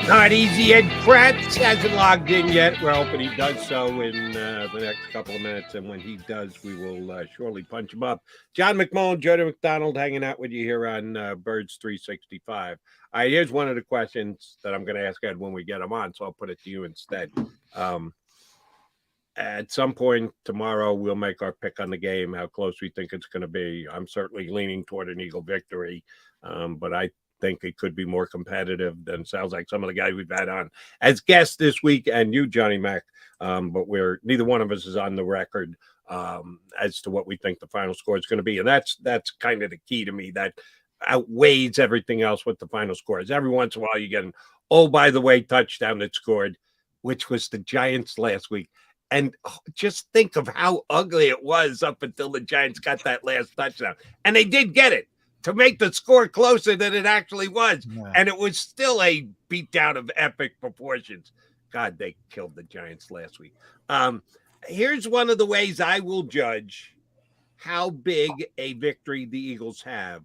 Not easy. Ed Kracz hasn't logged in yet. We're hoping he does so in the next couple of minutes. And when he does, we will surely punch him up. John McMullen Jody McDonald hanging out with you here on Birds 365. All right, here's one of the questions that I'm going to ask Ed when we get him on. So I'll put it to you instead. At some point tomorrow, we'll make our pick on the game, how close we think it's going to be. I'm certainly leaning toward an Eagle victory, but I think it could be more competitive than sounds like some of the guys we've had on as guests this week, and you, Johnny Mac. But neither one of us is on the record as to what we think the final score is going to be, and that's kind of the key to me. That outweighs everything else. What the final score is. Every once in a while, you get an by the way touchdown that scored, which was the Giants last week. And just think of how ugly it was up until the Giants got that last touchdown. And they did get it to make the score closer than it actually was. Yeah. And it was still a beatdown of epic proportions. God, they killed the Giants last week. Here's one of the ways I will judge how big a victory the Eagles have.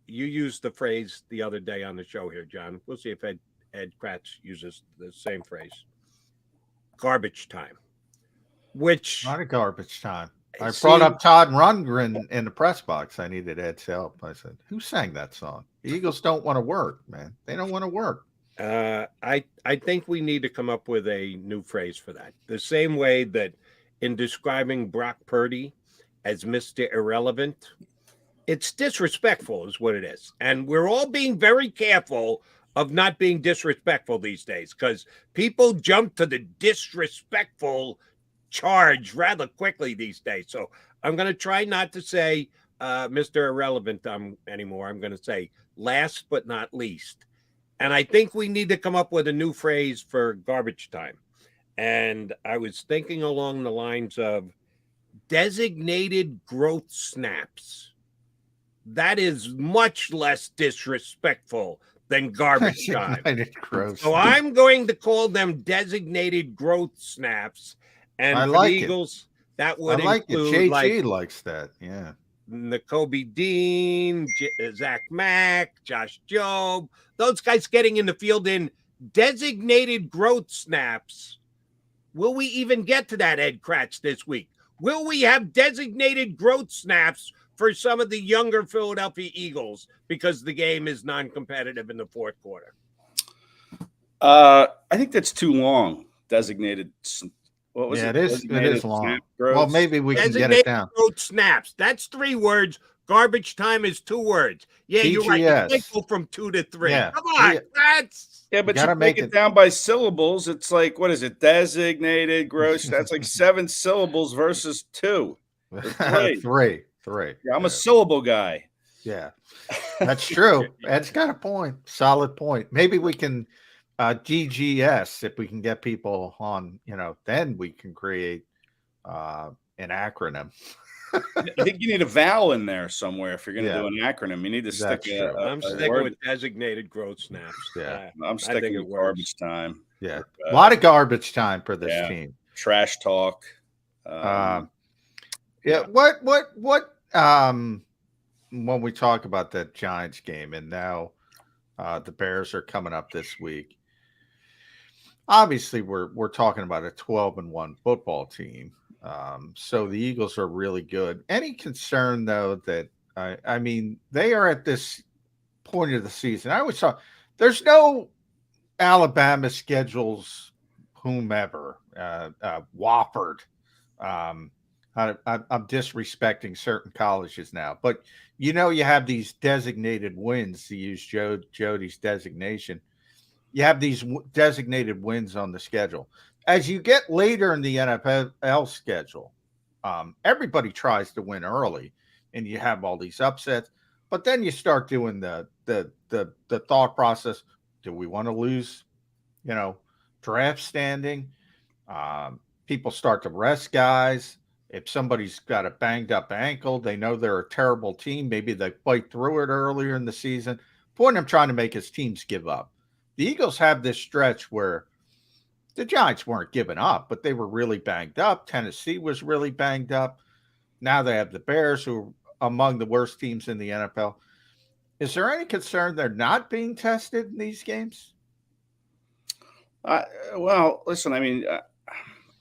You used the phrase the other day on the show here, John. We'll see if Ed Kracz uses the same phrase. Garbage time, which not a garbage time. I brought up Todd Rundgren in the press box. I needed Ed's help. I said, "Who sang that song?" The Eagles don't want to work, man. They don't want to work. I think we need to come up with a new phrase for that. The same way that in describing Brock Purdy as Mr. Irrelevant, it's disrespectful, is what it is, and we're all being very careful of not being disrespectful these days, because people jump to the disrespectful charge rather quickly these days. So I'm going to try not to say Mr. Irrelevant anymore. I'm going to say last but not least. And I think we need to come up with a new phrase for garbage time. And I was thinking along the lines of designated growth snaps. That is much less disrespectful than garbage time. So I'm going to call them designated growth snaps. And for the Eagles, that would include JG likes that. Yeah. Nakobe Dean, Zach Mack, Josh Jobe, those guys getting in the field in designated growth snaps. Will we even get to that, Ed Kracz, this week? Will we have designated growth snaps for some of the younger Philadelphia Eagles because the game is non-competitive in the fourth quarter? I think that's too long. Designated. What was it? It is long. Well, maybe we can get it down. Growth snaps. That's 3 words. Garbage time is 2 words. Yeah, TGS. You're right. You can't go from 2 to 3. Yeah. Come on. But you make it down by syllables. It's like, what is it? Designated growth. That's like 7 syllables versus 2. 3. Yeah, I'm a syllable guy. Yeah, that's true. Ed's got a point. Solid point. Maybe we can GGS if we can get people on. Then we can create an acronym. I think you need a vowel in there somewhere if you're going to do an acronym. You need to stick. I'm sticking with designated growth snaps. Yeah, I'm sticking with garbage time. Yeah, a lot of garbage time for this team. Trash talk. What when we talk about that Giants game, and now the Bears are coming up this week. Obviously, we're talking about a 12-1 football team. So the Eagles are really good. Any concern though that I mean they are at this point of the season? I always thought there's no Alabama schedules, whomever, Wofford. I'm disrespecting certain colleges now, but you have these designated wins, to use Jody's designation. You have these designated wins on the schedule. As you get later in the NFL schedule, everybody tries to win early, and you have all these upsets. But then you start doing the thought process: do we want to lose? Draft standing. People start to rest guys. If somebody's got a banged up ankle, they know they're a terrible team. Maybe they fight through it earlier in the season. Point I'm trying to make is teams give up. The Eagles have this stretch where the Giants weren't giving up, but they were really banged up. Tennessee was really banged up. Now they have the Bears, who are among the worst teams in the NFL. Is there any concern they're not being tested in these games? Well, listen, I mean,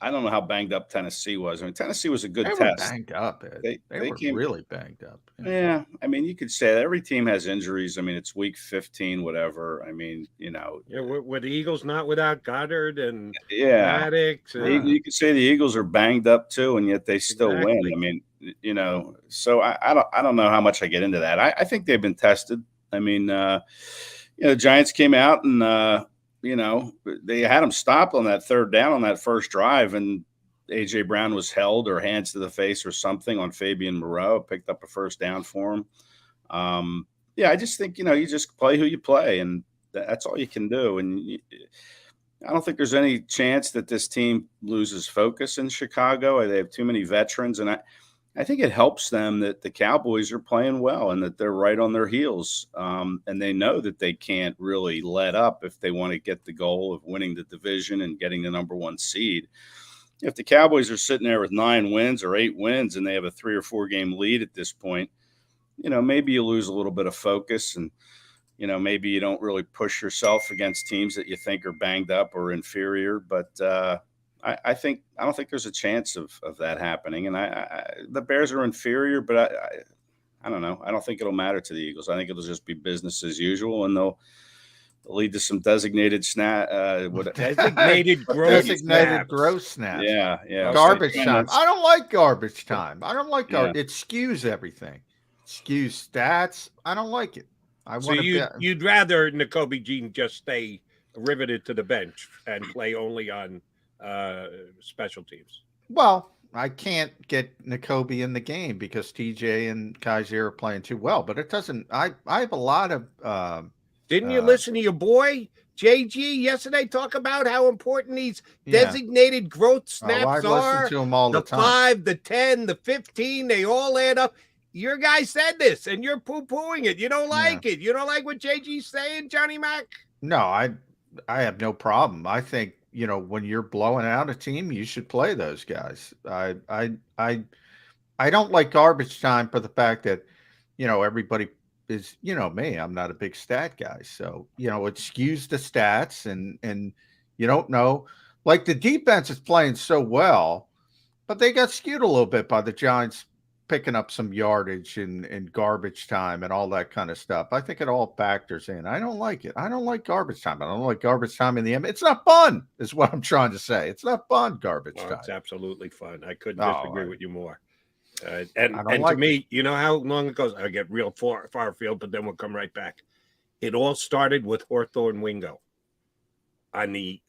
I don't know how banged up Tennessee was. I mean, Tennessee was a good They test. were banged up, Ed. They were came really banged up. Yeah, I mean, you could say that every team has injuries. I mean, it's week 15, whatever. I mean, Yeah, were the Eagles not without Goedert and yeah, Maddox? you could say the Eagles are banged up too, and yet they still win. I mean, so I don't know how much I get into that. I think they've been tested. I mean, Giants came out and they had them stopped on that third down on that first drive, and A.J. Brown was held or hands to the face or something on Fabian Moreau, picked up a first down for him. I just think, you just play who you play, and that's all you can do. And I don't think there's any chance that this team loses focus in Chicago. They have too many veterans, and I think it helps them that the Cowboys are playing well and that they're right on their heels. And they know that they can't really let up if they want to get the goal of winning the division and getting the number 1 seed. If the Cowboys are sitting there with 9 wins or 8 wins and they have a 3 or 4 game lead at this point, maybe you lose a little bit of focus, and, maybe you don't really push yourself against teams that you think are banged up or inferior. But I don't think there's a chance of that happening. And the Bears are inferior, but I don't know. I don't think it'll matter to the Eagles. I think it'll just be business as usual, and they'll lead to some designated designated gross snaps. Yeah. Garbage time. I don't like garbage time. I don't like garbage. It skews everything. Skews stats. I don't like it. You'd rather Nakobe Dean just stay riveted to the bench and play only on special teams? Well, I can't get Nakobe in the game because TJ and Kaiser are playing too well, but it doesn't. I have a lot of. Didn't you listen to your boy JG yesterday talk about how important these designated growth snaps are? Listen to him all the time. 5, the 10, the 15, they all add up. Your guy said this, and you're poo-pooing it. You don't like it. You don't like what JG's saying, Johnny Mac? No, I have no problem. I think, when you're blowing out a team, you should play those guys. I don't like garbage time for the fact that, everybody is, me, I'm not a big stat guy. So, it skews the stats and you don't know. Like the defense is playing so well, but they got skewed a little bit by the Giants picking up some yardage and garbage time and all that kind of stuff. I think it all factors in. I don't like it. I don't like garbage time. I don't like garbage time in the end. It's not fun, is what I'm trying to say. It's not fun, garbage time. It's absolutely fun. I couldn't disagree with you more. And like to me, you know how long it goes? I get real far field, but then we'll come right back. It all started with Hawthorne Wingo on the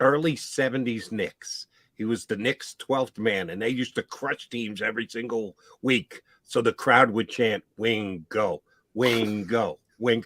early 70s Knicks. He was the Knicks' 12th man, and they used to crush teams every single week. So the crowd would chant, Wingo, Wingo, Wing.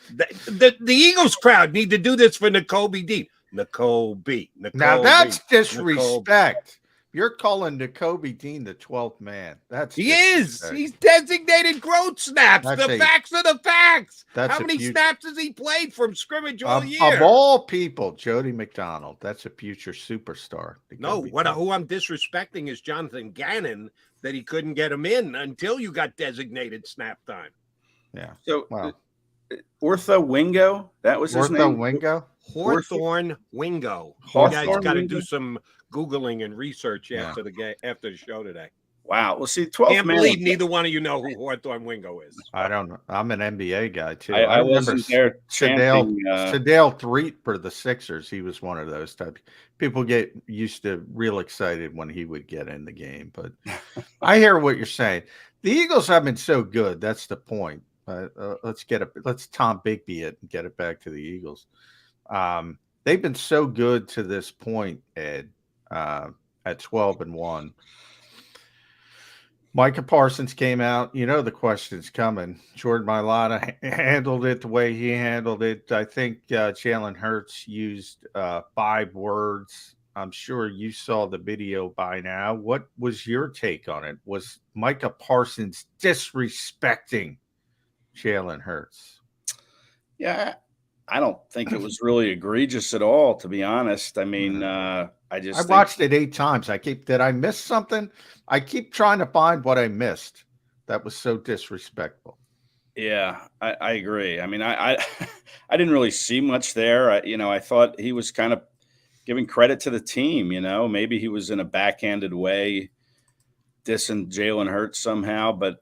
The Eagles crowd need to do this for Nakobe Dean. Nakobe. Now that's disrespect. You're calling Nakobe Dean the 12th man. He is. He's designated growth snaps. Facts are the facts. How many snaps has he played from scrimmage all year? Of all people, Jody McDonald. That's a future superstar. No, who I'm disrespecting is Jonathan Gannon, that he couldn't get him in until you got designated snap time. Yeah. So, Ortho Wingo, that was his name? Wingo? Hawthorne Wingo. You guys got to do some Googling and research after the show today. Wow. Well, see, 12 Can't believe neither one of you know who Hawthorne Wingo is. I don't know. I'm an NBA guy, too. I wasn't there chanting. Sedale Threet for the Sixers. He was one of those types. People get used to real excited when he would get in the game. But I hear what you're saying. The Eagles have been so good. That's the point. Let's Tom Bigby it and get it back to the Eagles. They've been so good to this point, Ed, at 12-1. Micah Parsons came out. The question's coming. Jordan Mailata handled it the way he handled it. I think Jalen Hurts used 5 words. I'm sure you saw the video by now. What was your take on it? Was Micah Parsons disrespecting Jalen Hurts? Yeah, I don't think it was really egregious at all, to be honest. I mean, I watched it 8 times. Did I miss something? I keep trying to find what I missed. That was so disrespectful. Yeah, I agree. I mean, I didn't really see much there. I thought he was kind of giving credit to the team. Maybe he was in a backhanded way dissing Jalen Hurts somehow, but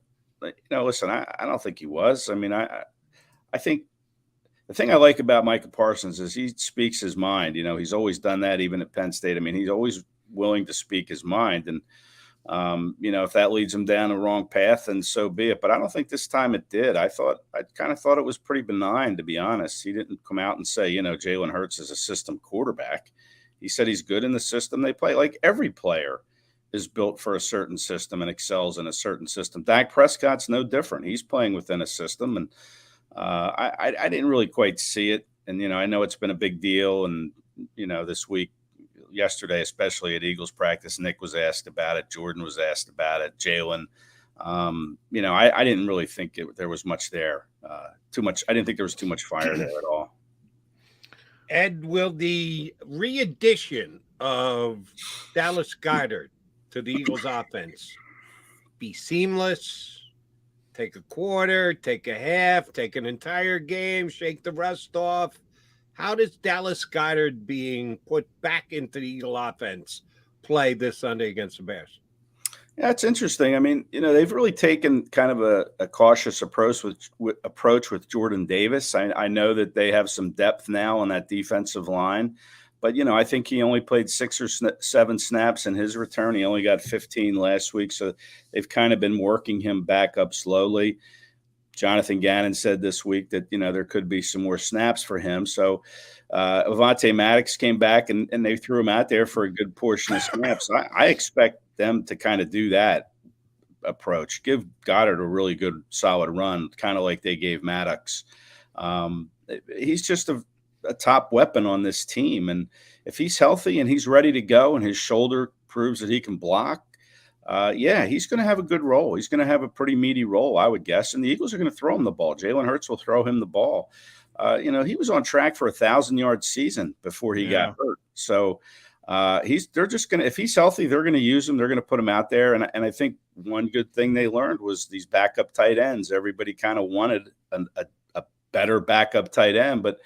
listen, I don't think he was. I mean, I think the thing I like about Micah Parsons is he speaks his mind. He's always done that, even at Penn State. I mean, he's always willing to speak his mind. And, if that leads him down the wrong path, then so be it. But I don't think this time it did. I kind of thought it was pretty benign, to be honest. He didn't come out and say, Jalen Hurts is a system quarterback. He said he's good in the system they play. Like every player is built for a certain system and excels in a certain system. Dak Prescott's no different. He's playing within a system. And I didn't really quite see it. And, I know it's been a big deal. And, this week, yesterday, especially at Eagles practice, Nick was asked about it. Jordan was asked about it. Jalen. I didn't really think there was much there. Too much. I didn't think there was too much fire there at all. Ed, will the re-addition of Dallas Goedert to the Eagles offense be seamless? Take a quarter, take a half, take an entire game, shake the rust off. How does Dallas Goedert being put back into the Eagle offense play this Sunday against the Bears? Yeah, it's interesting. I mean, they've really taken kind of a cautious approach with Jordan Davis. I know that they have some depth now on that defensive line, but I think he only played 6 or 7 snaps in his return. He only got 15 last week, so they've kind of been working him back up slowly. Jonathan Gannon said this week that, there could be some more snaps for him. So Avonte Maddox came back and they threw him out there for a good portion of snaps. I expect them to kind of do that approach, give Goedert a really good, solid run, kind of like they gave Maddox. He's just a top weapon on this team. And if he's healthy and he's ready to go and his shoulder proves that he can block, he's going to have a good role. He's going to have a pretty meaty role, I would guess. And the Eagles are going to throw him the ball. Jalen Hurts will throw him the ball. He was on track for a 1,000-yard season before he got hurt. So they're just going to, if he's healthy, they're going to use him. They're going to put him out there. And I think one good thing they learned was these backup tight ends. Everybody kind of wanted a better backup tight end, but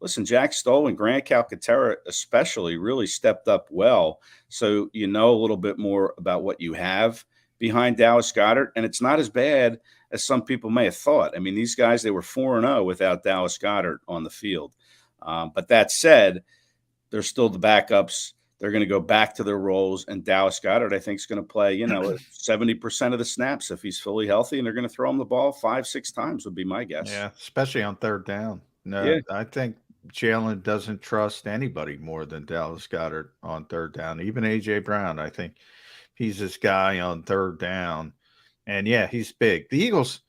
listen, Jack Stoll and Grant Calcaterra especially really stepped up well. So a little bit more about what you have behind Dallas Goedert, and it's not as bad as some people may have thought. I mean, these guys, they were 4-0 without Dallas Goedert on the field. But that said, they're still the backups. They're going to go back to their roles, and Dallas Goedert, I think, is going to play, 70% of the snaps if he's fully healthy, and they're going to throw him the ball 5-6 times would be my guess. Yeah, especially on third down. No, I think Jalen doesn't trust anybody more than Dallas Goedert on third down. Even A.J. Brown, I think he's this guy on third down. And, he's big. The Eagles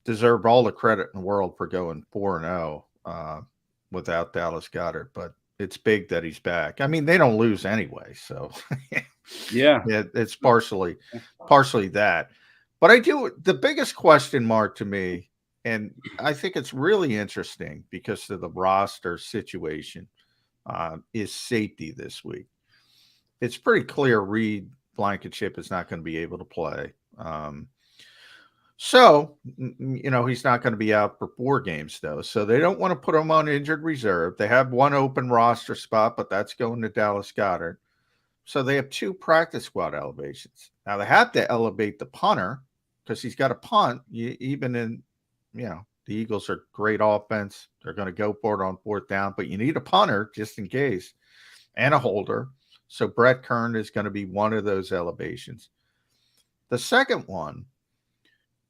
deserve all the credit in the world for going 4-0 without Dallas Goedert, but it's big that he's back. I mean, they don't lose anyway, so it's partially that. But the biggest question mark to me, and I think it's really interesting because of the roster situation, is safety this week. It's pretty clear Reed Blankenship is not going to be able to play. So, he's not going to be out for 4 games, though. So they don't want to put him on injured reserve. They have 1 open roster spot, but that's going to Dallas Goedert. So they have 2 practice squad elevations. Now, they have to elevate the punter because he's got a punt, even in the Eagles are great offense. They're going to go for it on 4th down, but you need a punter just in case and a holder. So Brett Kern is going to be one of those elevations. The second one,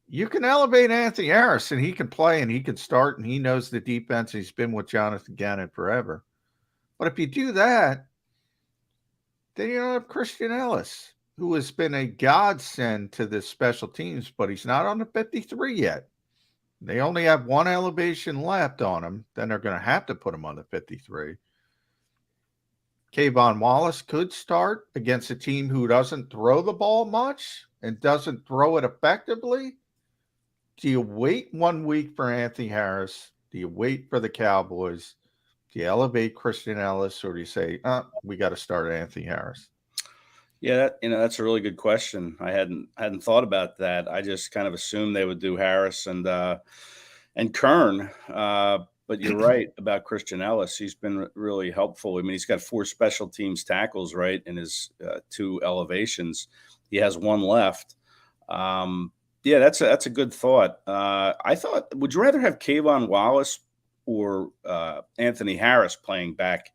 you can elevate Anthony Harris and he can play and he can start and he knows the defense. He's been with Jonathan Gannon forever. But if you do that, then you don't have Christian Ellis, who has been a godsend to this special teams, but he's not on the 53 yet. They only have 1 elevation left on him. Then they're going to have to put him on the 53. Kayvon Wallace could start against a team who doesn't throw the ball much and doesn't throw it effectively. Do you wait 1 week for Anthony Harris? Do you wait for the Cowboys? Do you elevate Christian Ellis, or do you say, we got to start Anthony Harris? Yeah, that's a really good question. I hadn't thought about that. I just kind of assumed they would do Harris and Kern. But But you're right about Christian Ellis. He's been really helpful. I mean, he's got 4 special teams tackles, right, in his 2 elevations. He has 1 left. Yeah, that's a good thought. I thought, would you rather have Kayvon Wallace or Anthony Harris playing back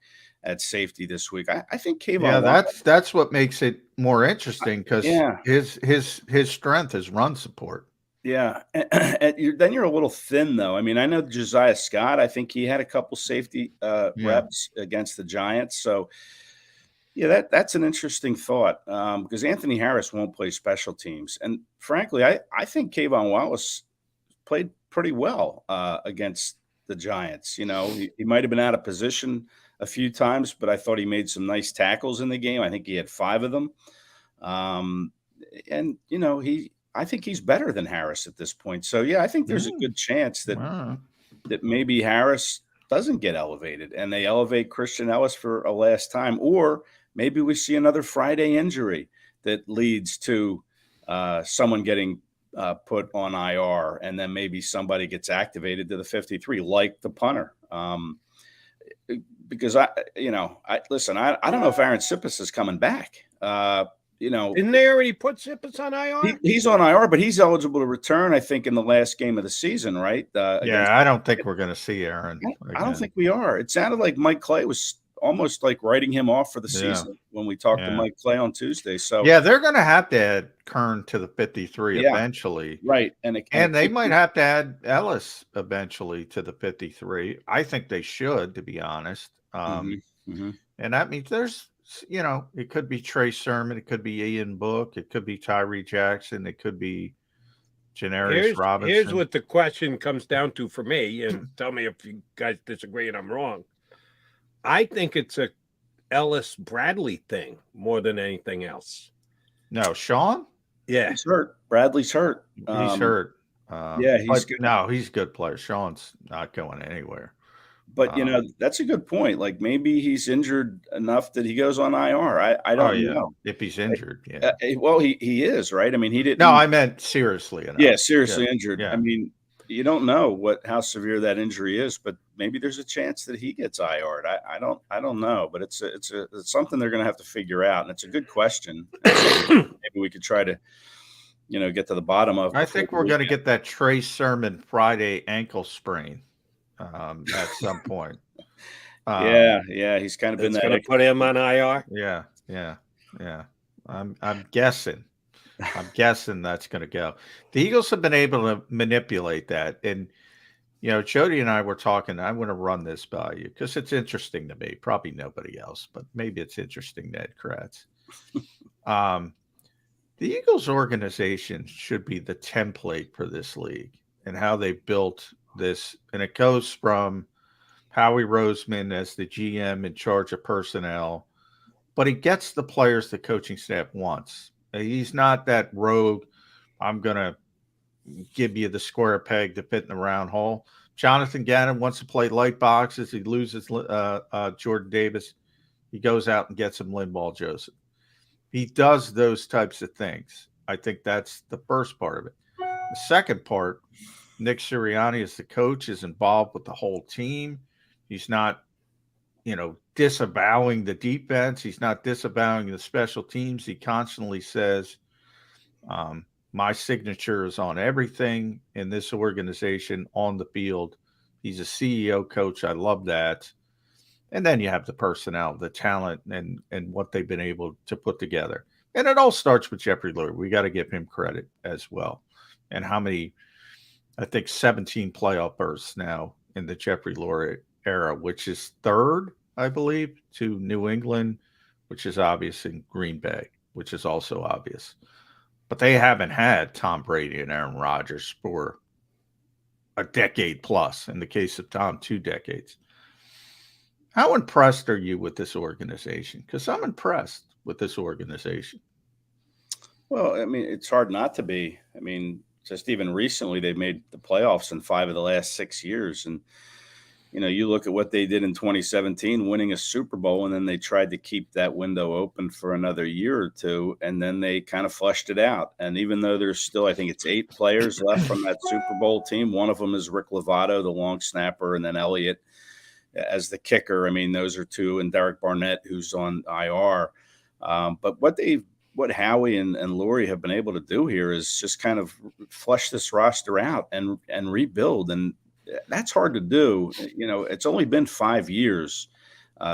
at safety this week? I think Kayvon. Yeah, Wallace, that's what makes it more interesting because yeah. his strength is run support. Yeah, then you're a little thin, though. I mean, I know Josiah Scott. I think he had a couple safety reps against the Giants. So, yeah, that's an interesting thought because Anthony Harris won't play special teams. And frankly, I think Kayvon Wallace played pretty well against the Giants. You know, he might have been out of position a few times, but I thought he made some nice tackles in the game. I think he had 5 of them. And, you know, I think he's better than Harris at this point. So, yeah, I think there's a good chance that maybe Harris doesn't get elevated and they elevate Christian Ellis for a last time. Or maybe we see another Friday injury that leads to someone getting put on IR, and then maybe somebody gets activated to the 53, like the punter. Because listen, I don't know if Aaron Sippis is coming back. Didn't they already put Sippis on IR? He's on IR, but he's eligible to return, I think, in the last game of the season, right? I don't think we're going to see Aaron. I don't think we are. It sounded like Mike Clay was almost like writing him off for the season when we talked to Mike Clay on Tuesday. So yeah, they're going to have to add Kern to the 53 eventually, right? And they might have to add Ellis eventually to the 53. I think they should, to be honest. And that means there's, it could be Trey Sermon, it could be Ian Book, it could be Tyree Jackson, it could be Janarius Robinson. Here's what the question comes down to for me, and tell me if you guys disagree and I'm wrong. I think it's a Ellis Bradley thing more than anything else. No, Sean? Yeah. He's hurt. Bradley's hurt. He's hurt. He's good. No, he's a good player. Sean's not going anywhere. But, that's a good point. Like, maybe he's injured enough that he goes on IR. I don't know. If he's injured, well, he is, right? I mean, he didn't. No, I meant seriously enough. Yeah, seriously injured. Yeah. I mean, you don't know how severe that injury is, but maybe there's a chance that he gets IR'd. I don't know, but it's something they're going to have to figure out, and it's a good question. Maybe we could try to, get to the bottom of. I think we're going to get that Trey Sermon Friday ankle sprain at some point. He's kind of been going to put him on IR. Yeah. I'm guessing. That's going to go. The Eagles have been able to manipulate that. And, Jody and I were talking. I want to run this by you because it's interesting to me. Probably nobody else, but maybe it's interesting to Ed Kracz. The Eagles organization should be the template for this league and how they built this. And it goes from Howie Roseman as the GM in charge of personnel, but he gets the players the coaching staff wants. He's not that rogue, I'm going to give you the square peg to fit in the round hole. Jonathan Gannon wants to play light boxes. He loses Jordan Davis. He goes out and gets him Linval Joseph. He does those types of things. I think that's the first part of it. The second part, Nick Sirianni as the coach is involved with the whole team. He's not, disavowing the defense. He's not disavowing the special teams. He constantly says, my signature is on everything in this organization on the field. He's a CEO coach. I love that. And then you have the personnel, the talent, and what they've been able to put together. And it all starts with Jeffrey Lurie. We got to give him credit as well. And how many, I think 17 playoff berths now in the Jeffrey Lurie era, which is third, I believe, to New England, which is obvious, in Green Bay, which is also obvious. But they haven't had Tom Brady and Aaron Rodgers for a decade plus. In the case of Tom, 2 decades. How impressed are you with this organization? Because I'm impressed with this organization. Well, I mean, it's hard not to be. I mean, just even recently, they've made the playoffs in 5 of the last 6 years. And, you look at what they did in 2017, winning a Super Bowl, and then they tried to keep that window open for another year or two, and then they kind of flushed it out. And even though there's still, I think it's 8 players left from that Super Bowl team, one of them is Rick Lovato, the long snapper, and then Elliott as the kicker. I mean, those are 2, and Derek Barnett, who's on IR. But what Howie and Lurie have been able to do here is just kind of flush this roster out and rebuild. And that's hard to do. It's only been 5 years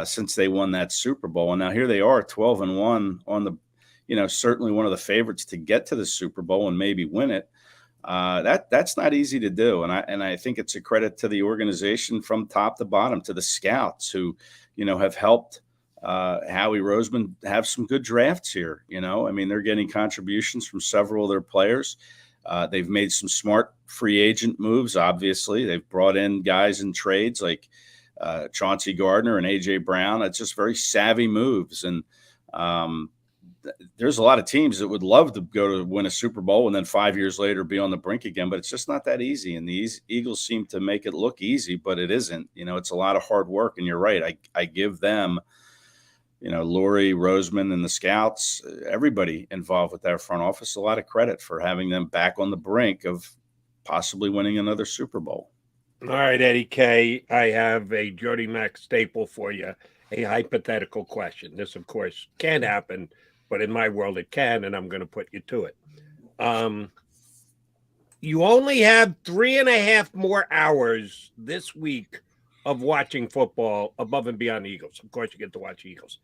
since they won that Super Bowl. And now here they are 12-1 on the, certainly one of the favorites to get to the Super Bowl and maybe win it. That's not easy to do. And I think it's a credit to the organization from top to bottom, to the scouts who, have helped Howie Roseman have some good drafts here. I mean, they're getting contributions from several of their players. They've made some smart free agent moves. Obviously, they've brought in guys in trades like Chauncey Gardner and AJ Brown. It's just very savvy moves. And there's a lot of teams that would love to go to win a Super Bowl and then 5 years later be on the brink again, but it's just not that easy. And these Eagles seem to make it look easy, but it isn't. It's a lot of hard work. And you're right. I give them, Lurie, Roseman, and the scouts, everybody involved with that front office, a lot of credit for having them back on the brink of possibly winning another Super Bowl. All right, Eddie K, I have a Jody Mac staple for you, a hypothetical question. This, of course, can happen, but in my world it can, and I'm going to put you to it. You only have 3.5 more hours this week of watching football above and beyond the Eagles. Of course, you get to watch Eagles.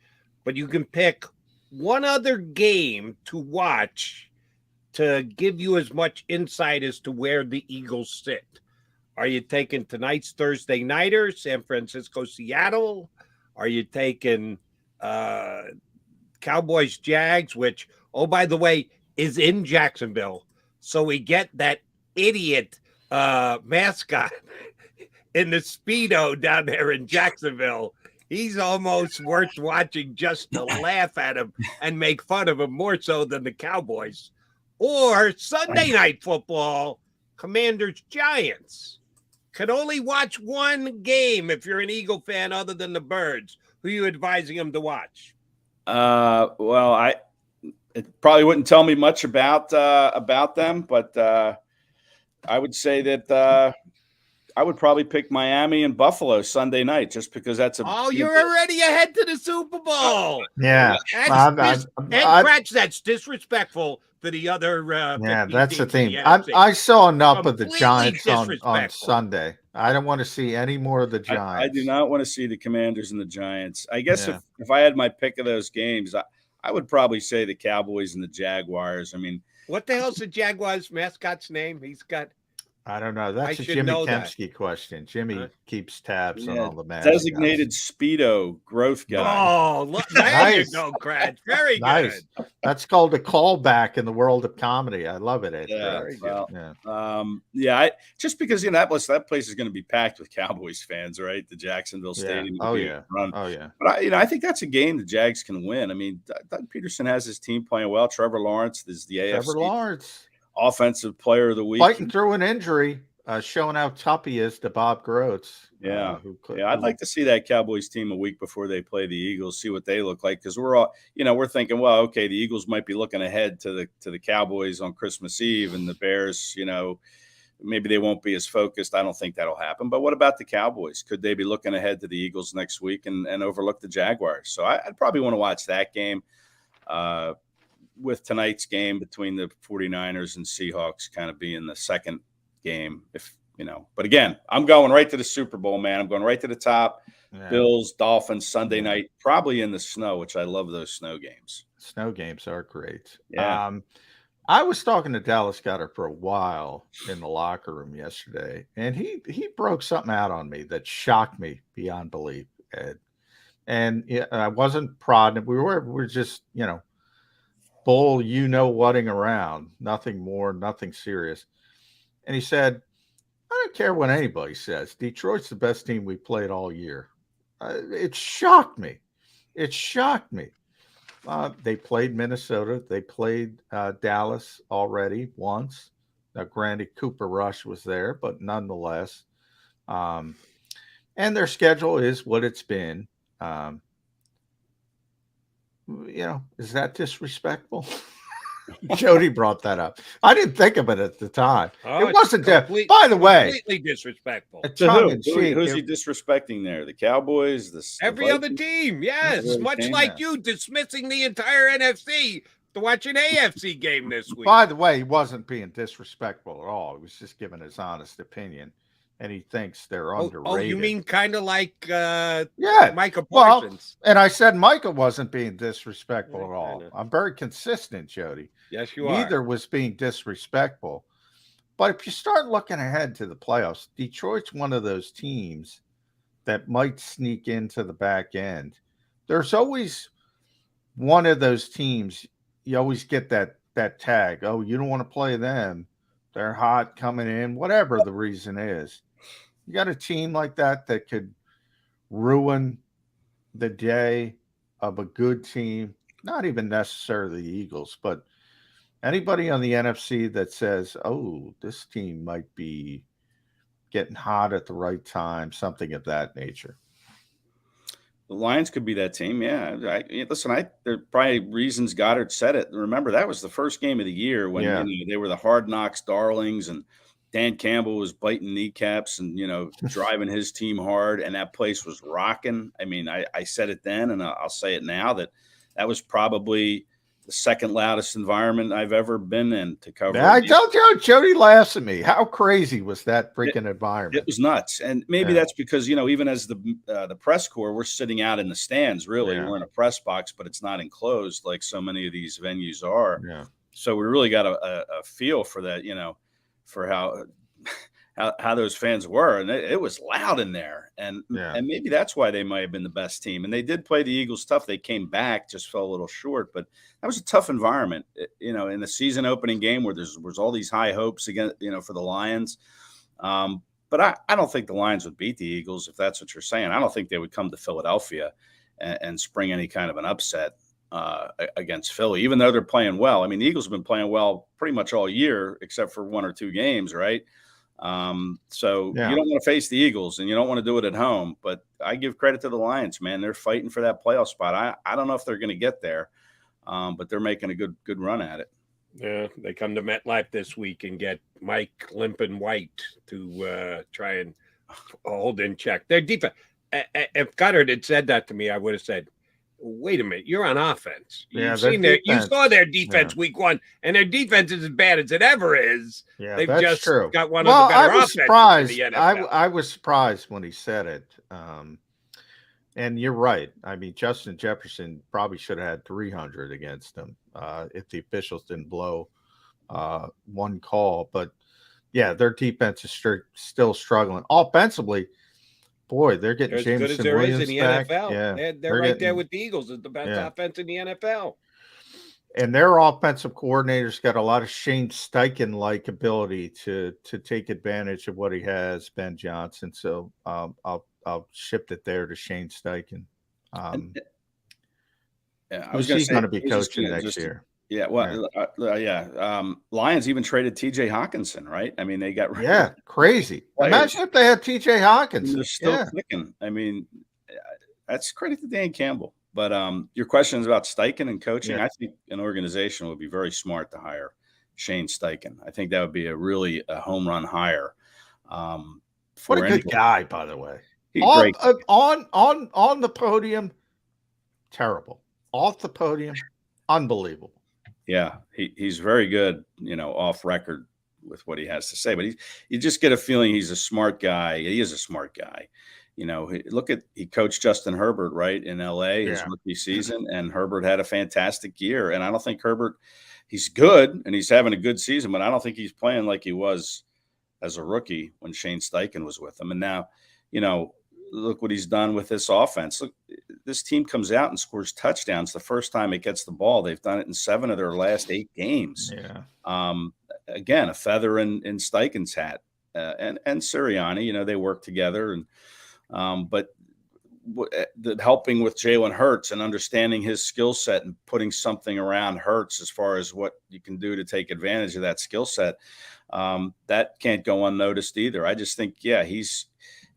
But you can pick one other game to watch to give you as much insight as to where the Eagles sit. Are you taking tonight's Thursday nighter, San Francisco, Seattle? Are you taking Cowboys, Jags, which, oh, by the way, is in Jacksonville? So we get that idiot mascot in the Speedo down there in Jacksonville. He's almost worth watching just to laugh at him and make fun of him more so than the Cowboys. Or Sunday night football, Commanders, Giants. Can only watch one game if you're an Eagle fan other than the Birds. Who are you advising him to watch? Well, it probably wouldn't tell me much about them, but I would say that I would probably pick Miami and Buffalo Sunday night, just because that's you're already ahead to the Super Bowl. Yeah. Kracz, that's disrespectful to the other. That's the thing. I saw enough of the Giants on Sunday. I don't want to see any more of the Giants. I do not want to see the Commanders and the Giants. I guess if I had my pick of those games, I would probably say the Cowboys and the Jaguars. I mean, what the hell's the Jaguars mascot's name? He's got. I don't know. That's a Jimmy Kempski question. Jimmy keeps tabs on all the mascots. Designated Speedo growth guy. Oh, look, there you go, Kracz. Very nice. Good. That's called a callback in the world of comedy. I love it. Just because that place is going to be packed with Cowboys fans, right? The Jacksonville Stadium. Run. But I think that's a game the Jags can win. I mean, Doug Peterson has his team playing well. Trevor Lawrence is the AFC Offensive Player of the Week. Fighting through an injury, showing how tough he is to Bob Groats. I'd like to see that Cowboys team a week before they play the Eagles, see what they look like, because we're all, we're thinking, well, okay, the Eagles might be looking ahead to the Cowboys on Christmas Eve, and the Bears, maybe they won't be as focused. I don't think that'll happen. But what about the Cowboys? Could they be looking ahead to the Eagles next week and overlook the Jaguars? So I'd probably want to watch that game. With tonight's game between the 49ers and Seahawks kind of being the second game, but again, I'm going right to the Super Bowl, man. I'm going right to the top. Yeah. Bills, Dolphins, Sunday night, probably in the snow, which I love those snow games. Snow games are great. Yeah. I was talking to Dallas Goedert for a while in the locker room yesterday, and he broke something out on me that shocked me beyond belief, Ed. And I wasn't prodding. We're just, bull, whatting around, nothing more, nothing serious. And he said, I don't care what anybody says. Detroit's the best team we played all year. It shocked me. They played Minnesota. They played Dallas already once. Now, granted, Cooper Rush was there, but nonetheless. And and their schedule is what it's been. Is that disrespectful? Jody brought that up. I didn't think of it at the time. It wasn't that. By the way, completely disrespectful. Who's he disrespecting there? The Cowboys, every other team. Yes, much like you dismissing the entire NFC to watch an AFC game this week. By the way, he wasn't being disrespectful at all. He was just giving his honest opinion, and he thinks they're underrated. Oh, you mean kind of like Micah Parsons? Well, and I said Micah wasn't being disrespectful at all. I'm very consistent, Jody. Yes, you are. Neither was being disrespectful. But if you start looking ahead to the playoffs, Detroit's one of those teams that might sneak into the back end. There's always one of those teams. You always get that tag. Oh, you don't want to play them. They're hot coming in, whatever the reason is. You got a team like that could ruin the day of a good team, not even necessarily the Eagles, but anybody on the NFC that says, oh, this team might be getting hot at the right time, something of that nature. The Lions could be that team. Yeah. There are probably reasons Goedert said it. Remember, that was the first game of the year when they were the Hard Knocks darlings, and Dan Campbell was biting kneecaps and, driving his team hard, and that place was rocking. I mean, I said it then, and I'll say it now, that was probably the second loudest environment I've ever been in to cover. Yeah, I told you, Jody laughs at me. How crazy was that freaking environment? It was nuts. And maybe that's because, even as the press corps, we're sitting out in the stands, really. Yeah. We're in a press box, but it's not enclosed like so many of these venues are. Yeah. So we really got a feel for that, for how those fans were. And it was loud in there. And maybe that's why they might have been the best team. And they did play the Eagles tough. They came back, just fell a little short. But that was a tough environment, in the season opening game where was all these high hopes again, for the Lions. But I don't think the Lions would beat the Eagles, if that's what you're saying. I don't think they would come to Philadelphia and spring any kind of an upset against Philly, even though they're playing well. I mean, the Eagles have been playing well pretty much all year, except for one or two games, right? So you don't want to face the Eagles, and you don't want to do it at home. But I give credit to the Lions, man. They're fighting for that playoff spot. I don't know if they're going to get there, but they're making a good run at it. Yeah, they come to MetLife this week and get Mike Limpin White to try and hold in check their defense. If Goedert had said that to me, I would have said, wait a minute, you're on offense. You saw their defense week one, and their defense is as bad as it ever is. Yeah, they've that's just true. Got one of the better offenses in the NFL. I was surprised when he said it. And you're right. I mean, Justin Jefferson probably should have had 300 against him if the officials didn't blow one call. But, yeah, their defense is still struggling. Offensively, boy, they're getting Jameson as good as there Williams is in the back. NFL. Yeah, they're right there with the Eagles as the best offense in the NFL. And their offensive coordinator's got a lot of Shane Steichen-like ability to take advantage of what he has, Ben Johnson. So I'll shift it there to Shane Steichen. I was going to be coaching next year. Yeah, Lions even traded T.J. Hawkinson, right? I mean, they got crazy. Players. Imagine if they had T.J. Hawkinson. They're still clicking. I mean, that's credit to Dan Campbell. But your question is about Steichen and coaching. Yeah. I think an organization would be very smart to hire Shane Steichen. I think that would be a home run hire. What a good guy, by the way. Great. On the podium, terrible. Off the podium, unbelievable. Yeah, he's very good, off record with what he has to say. But you just get a feeling he's a smart guy. He is a smart guy. He coached Justin Herbert, right, in L.A. his rookie season, and Herbert had a fantastic year. And I don't think he's good, and he's having a good season, but I don't think he's playing like he was as a rookie when Shane Steichen was with him. And now, look what he's done with this offense. Look, this team comes out and scores touchdowns the first time it gets the ball. They've done it in 7 of their last 8 games. Yeah. Again, a feather in Steichen's hat, and Sirianni. They work together, but helping with Jalen Hurts and understanding his skill set and putting something around Hurts as far as what you can do to take advantage of that skill set, that can't go unnoticed either. I just think,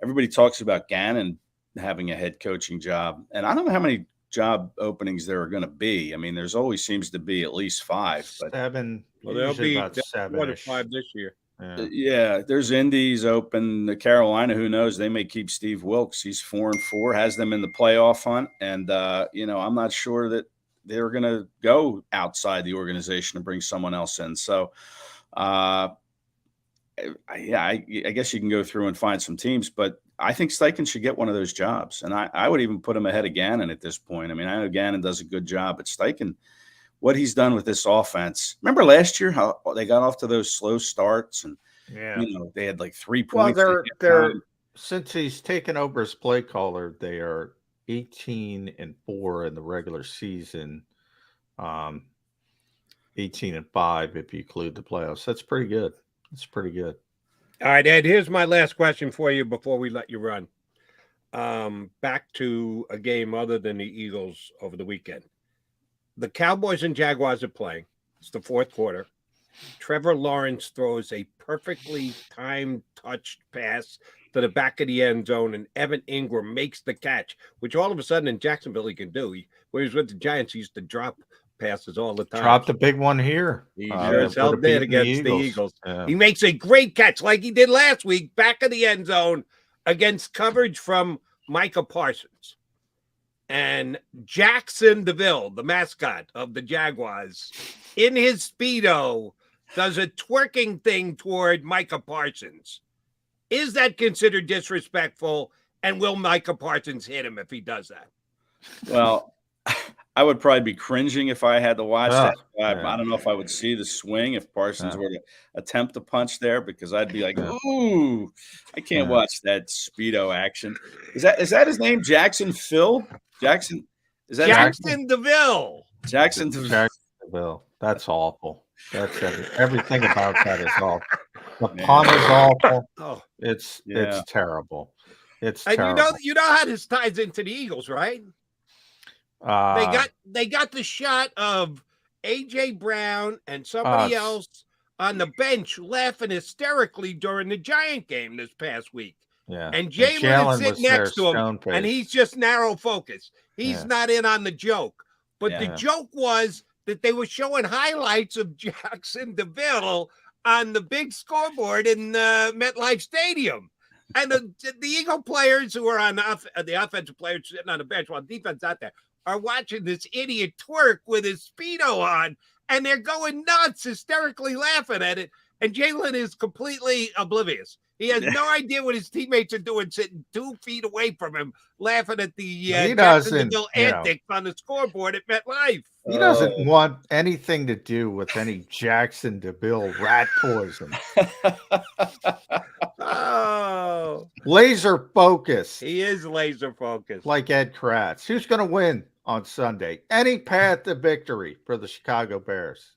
everybody talks about Gannon having a head coaching job, and I don't know how many job openings there are going to be. I mean, there's always seems to be at least 5. But 7. Well, there'll Usually be about 7. 5 this year. yeah, there's Indies open. The Carolina, who knows? They may keep Steve Wilkes. He's 4-4, has them in the playoff hunt, and I'm not sure that they're going to go outside the organization and bring someone else in. So, I guess you can go through and find some teams, but I think Steichen should get one of those jobs. And I would even put him ahead of Gannon at this point. I mean, I know Gannon does a good job, but Steichen, what he's done with this offense. Remember last year how they got off to those slow starts and, they had like 3 points. Well, they're since he's taken over as play caller, they are 18-4 in the regular season. 18-5 if you include the playoffs. That's pretty good. It's pretty good. All right, Ed, here's my last question for you before we let you run. Back to a game other than the Eagles over the weekend. The Cowboys and Jaguars are playing. It's the fourth quarter. Trevor Lawrence throws a perfectly timed touched pass to the back of the end zone, and Evan Ingram makes the catch, which all of a sudden in Jacksonville he can do. When he was with the Giants, he used to drop passes all the time. Dropped a big one here. He sure as hell did against the Eagles. Yeah. He makes a great catch like he did last week, back of the end zone against coverage from Micah Parsons. And Jackson DeVille, the mascot of the Jaguars, in his Speedo, does a twerking thing toward Micah Parsons. Is that considered disrespectful? And will Micah Parsons hit him if he does that? Well, I would probably be cringing if I had to watch that. I don't know if I would see the swing if Parsons were to attempt to punch there, because I'd be like, ooh, I can't watch that Speedo action. Is that his name? Jackson Phil? Jackson? Is that Jackson DeVille? Jackson DeVille. That's awful. That's everything about that is awful. The pun is awful. Oh, it's terrible. It's terrible. And you know how this ties into the Eagles, right? They got the shot of AJ Brown and somebody else on the bench laughing hysterically during the Giant game this past week. Yeah. And Jalen is sitting next to him, and he's just narrow focus. He's not in on the joke. But the joke was that they were showing highlights of Jackson DeVille on the big scoreboard in MetLife Stadium. And the Eagle players who are on the offensive players sitting on the bench while defense out there are watching this idiot twerk with his Speedo on, and they're going nuts, hysterically laughing at it. And Jalen is completely oblivious. He has no idea what his teammates are doing, sitting 2 feet away from him, laughing at the antics on the scoreboard at MetLife. He doesn't want anything to do with any Jackson DeVille rat poison. Laser focus. He is laser focused. Like Ed Kracz. Who's going to win on Sunday? Any path to victory for the Chicago Bears?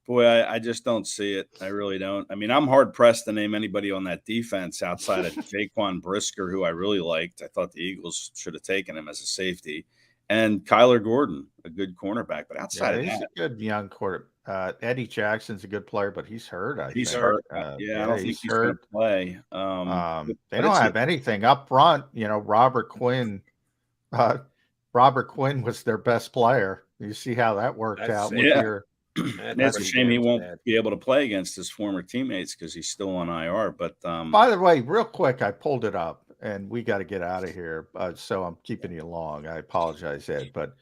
Boy, I just don't see it. I really don't. I mean, I'm hard-pressed to name anybody on that defense outside of Jaquan Brisker, who I really liked. I thought the Eagles should have taken him as a safety. And Kyler Gordon, a good cornerback. But outside of that, he's a good young quarterback. Eddie Jackson's a good player, but he's hurt. He's hurt. I don't think he's going to play. They don't have anything up front. Robert Quinn. Robert Quinn was their best player. You see how that worked out with your – That's a shame he won't be able to play against his former teammates because he's still on IR. But by the way, real quick, I pulled it up, and we got to get out of here. So I'm keeping you long. I apologize, Ed, but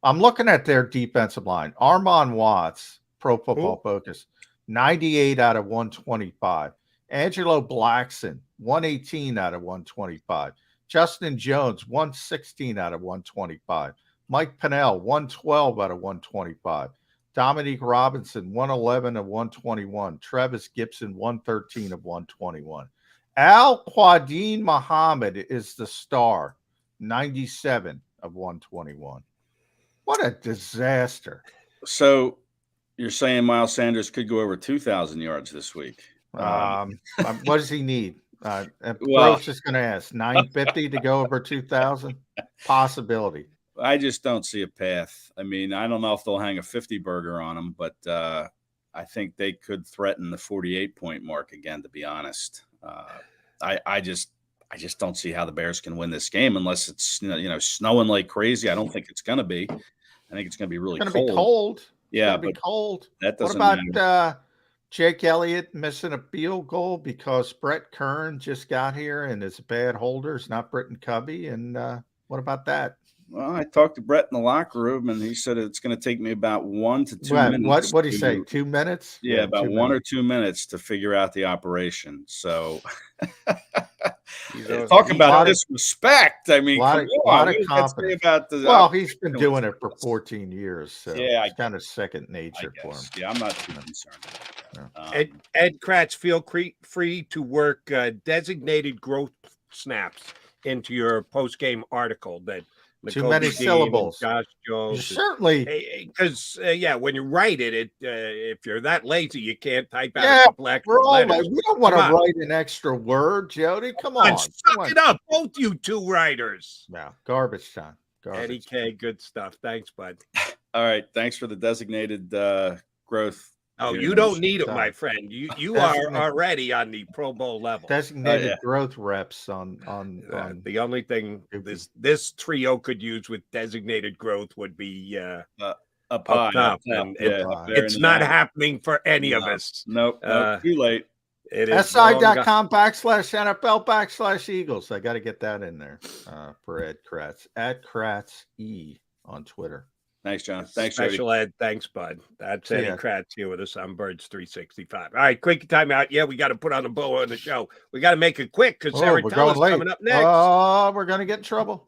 I'm looking at their defensive line. Armon Watts, Pro Football Focus, 98 out of 125. Angelo Blackson, 118 out of 125. Justin Jones, 116 out of 125. Mike Pennell, 112 out of 125. Dominique Robinson, 111 of 121. Travis Gibson, 113 of 121. Al Quadin Muhammad is the star, 97 of 121. What a disaster. So you're saying Miles Sanders could go over 2,000 yards this week? What does he need? Gross is going to ask 950 to go over 2,000? Possibility. I just don't see a path. I mean, I don't know if they'll hang a 50 burger on him, but I think they could threaten the 48-point mark again, to be honest. I I just don't see how the Bears can win this game unless it's snowing like crazy. I don't think it's going to be. I think it's going to be really It's cold. going to be cold. Yeah, but cold. That doesn't What matter. about Jake Elliott missing a field goal because Brett Kern just got here and is a bad holder? It's not Britton Covey. And what about that? Well, I talked to Brett in the locker room, and he said it's going to take me about 1 to 2 minutes. What did he say? 2 minutes? Yeah, about 1 or 2 minutes to figure out the operation. So talk about disrespect. I mean, a lot of confidence. He's been doing it for 14 years. So yeah, it's kind of second nature for him. Yeah, I'm not too concerned. Ed Kracz, feel free to work designated growth snaps into your post-game article. That too many syllables. Josh Jones. Certainly. Because, when you write it, if you're that lazy, you can't type out a couple extra letters. We don't want to write an extra word, Jody. Come on. Suck it up, both you two writers. Yeah, garbage time. Eddie K, good stuff. Thanks, bud. All right. Thanks for the designated growth. Oh, you don't need it, my friend. You are already on the Pro Bowl level. Designated growth reps on the only thing this trio could use with designated growth would be up top. It's not happening for any of us. Nope. Too late. It is SI.com/NFL/Eagles. I got to get that in there for Ed Kracz at Kracz E on Twitter. Thanks, John. Thanks, Special Ed. Thanks, bud. That's Eddie Kracz here with us on Birds 365. All right, quick timeout. Yeah, we got to put on a bow on the show. We got to make it quick because Sarah Teller's coming up next. Oh, we're going to get in trouble.